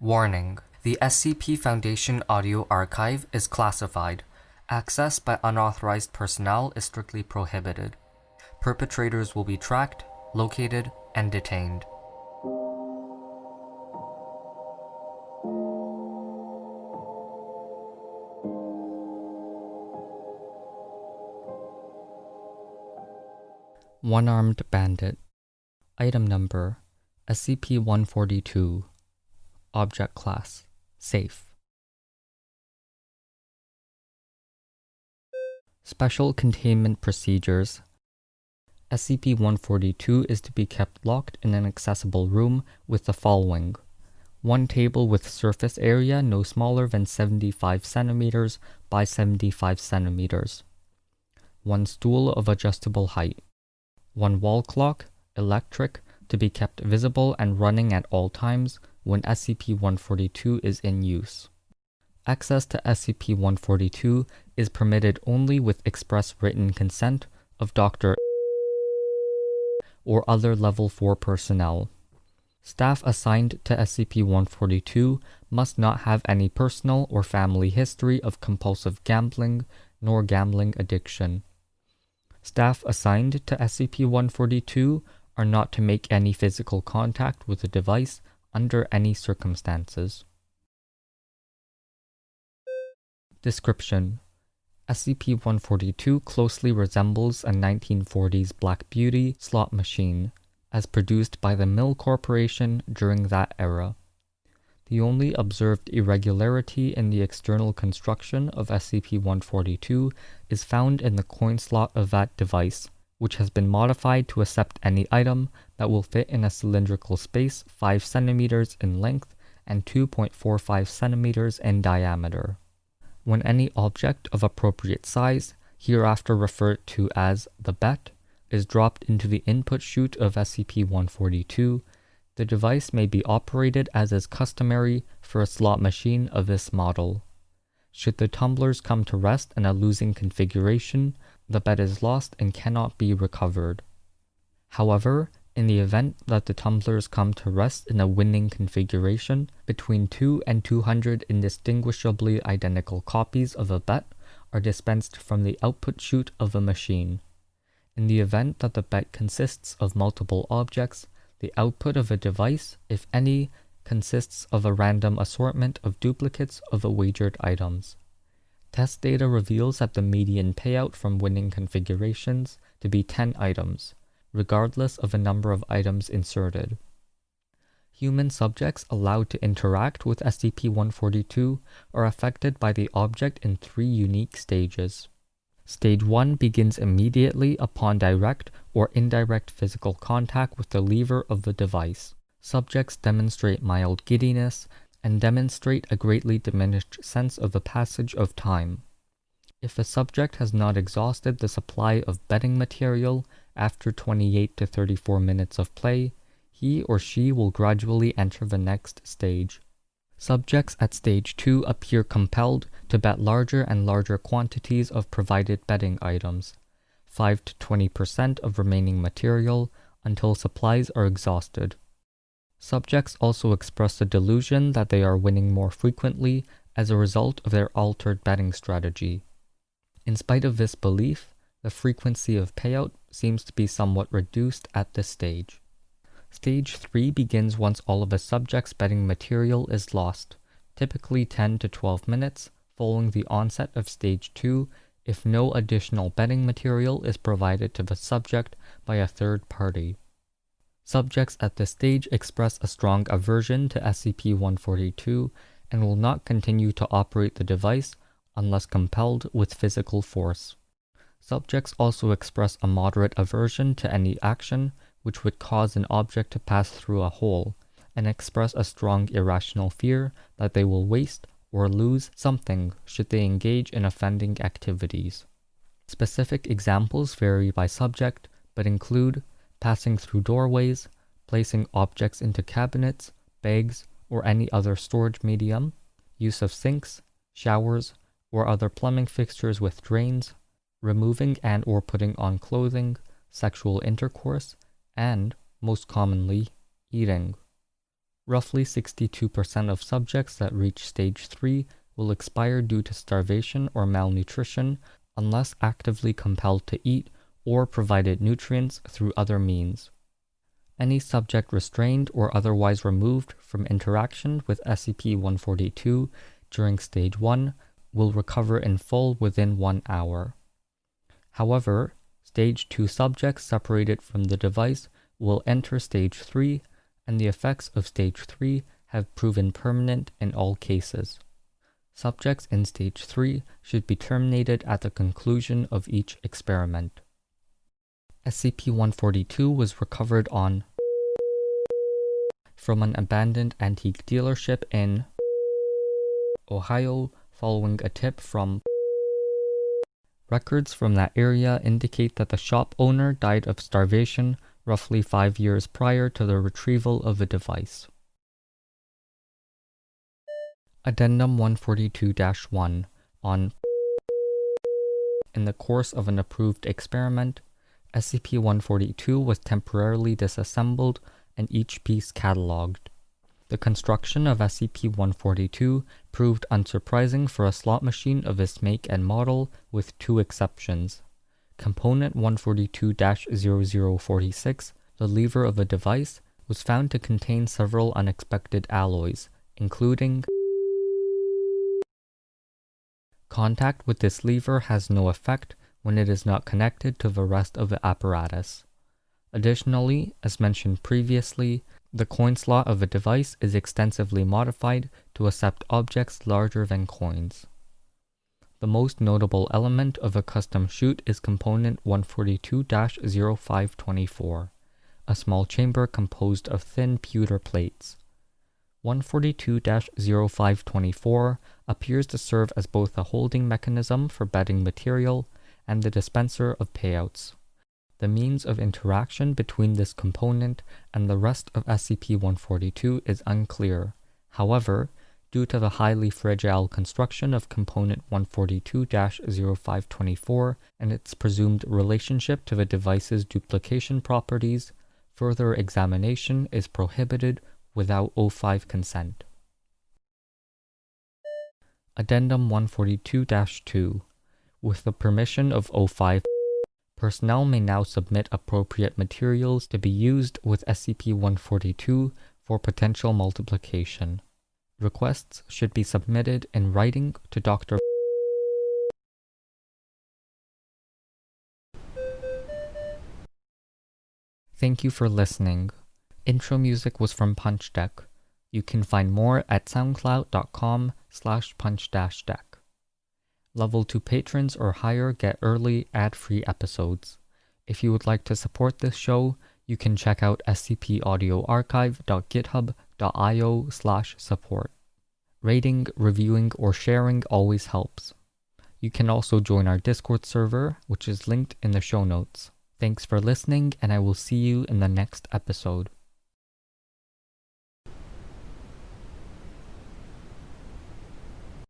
Warning: the SCP Foundation audio archive is classified. Access by unauthorized personnel is strictly prohibited. Perpetrators will be tracked, located, and detained. One-armed bandit. Item number: SCP-142. Object class: Safe. Special containment procedures. SCP-142 is to be kept locked in an accessible room with the following: one table with surface area no smaller than 75 cm by 75 cm. One stool of adjustable height. One wall clock, electric, to be kept visible and running at all times when SCP-142 is in use. Access to SCP-142 is permitted only with express written consent of Dr. or other Level 4 personnel. Staff assigned to SCP-142 must not have any personal or family history of compulsive gambling nor gambling addiction. Staff assigned to SCP-142 are not to make any physical contact with the device under any circumstances. Description: SCP-142 closely resembles a 1940s Black Beauty slot machine, as produced by the Mill Corporation during that era. The only observed irregularity in the external construction of SCP-142 is found in the coin slot of that device, which has been modified to accept any item that will fit in a cylindrical space 5 cm in length and 2.45 cm in diameter. When any object of appropriate size, hereafter referred to as the bet, is dropped into the input chute of SCP-142, the device may be operated as is customary for a slot machine of this model. Should the tumblers come to rest in a losing configuration, the bet is lost and cannot be recovered. However, in the event that the tumblers come to rest in a winning configuration, between 2 and 200 indistinguishably identical copies of a bet are dispensed from the output chute of a machine. In the event that the bet consists of multiple objects, the output of a device, if any, consists of a random assortment of duplicates of the wagered items. Test data reveals that the median payout from winning configurations to be 10 items, regardless of the number of items inserted. Human subjects allowed to interact with SCP-142 are affected by the object in 3 unique stages. Stage 1 begins immediately upon direct or indirect physical contact with the lever of the device. Subjects demonstrate mild giddiness and demonstrate a greatly diminished sense of the passage of time. If a subject has not exhausted the supply of betting material after 28 to 34 minutes of play, he or she will gradually enter the next stage. Subjects at Stage 2 appear compelled to bet larger and larger quantities of provided betting items, 5 to 20% of remaining material, until supplies are exhausted. Subjects also express the delusion that they are winning more frequently as a result of their altered betting strategy. In spite of this belief, the frequency of payout seems to be somewhat reduced at this stage. Stage 3 begins once all of a subject's betting material is lost, typically 10 to 12 minutes following the onset of Stage 2 if no additional betting material is provided to the subject by a third party. Subjects at this stage express a strong aversion to SCP-142 and will not continue to operate the device unless compelled with physical force. Subjects also express a moderate aversion to any action which would cause an object to pass through a hole, and express a strong irrational fear that they will waste or lose something should they engage in offending activities. Specific examples vary by subject, but include passing through doorways, placing objects into cabinets, bags, or any other storage medium, use of sinks, showers, or other plumbing fixtures with drains, removing and or putting on clothing, sexual intercourse, and, most commonly, eating. Roughly 62% of subjects that reach Stage 3 will expire due to starvation or malnutrition unless actively compelled to eat or provided nutrients through other means. Any subject restrained or otherwise removed from interaction with SCP-142 during Stage 1 will recover in full within 1 hour. However, Stage 2 subjects separated from the device will enter Stage 3, and the effects of Stage 3 have proven permanent in all cases. Subjects in Stage 3 should be terminated at the conclusion of each experiment. SCP-142 was recovered from an abandoned antique dealership in Ohio following a tip from. Records from that area indicate that the shop owner died of starvation roughly 5 years prior to the retrieval of the device. Addendum 142-1 on. In the course of an approved experiment, SCP-142 was temporarily disassembled and each piece catalogued. The construction of SCP-142 proved unsurprising for a slot machine of this make and model, with 2 exceptions. Component 142-0046, the lever of a device, was found to contain several unexpected alloys, including. Contact with this lever has no effect when it is not connected to the rest of the apparatus. Additionally, as mentioned previously, the coin slot of a device is extensively modified to accept objects larger than coins. The most notable element of a custom chute is component 142-0524, a small chamber composed of thin pewter plates. 142-0524 appears to serve as both a holding mechanism for betting material and the dispenser of payouts. The means of interaction between this component and the rest of SCP-142 is unclear. However, due to the highly fragile construction of component 142-0524 and its presumed relationship to the device's duplication properties, further examination is prohibited without O5 consent. Addendum 142-2. With the permission of O5, personnel may now submit appropriate materials to be used with SCP-142 for potential multiplication. Requests should be submitted in writing to Dr. Thank you for listening. Intro music was from Punch Deck. You can find more at soundcloud.com/punch-deck. Level 2 patrons or higher get early ad-free episodes. If you would like to support this show, you can check out scpaudioarchive.github.io/support. Rating, reviewing, or sharing always helps. You can also join our Discord server, which is linked in the show notes. Thanks for listening, and I will see you in the next episode.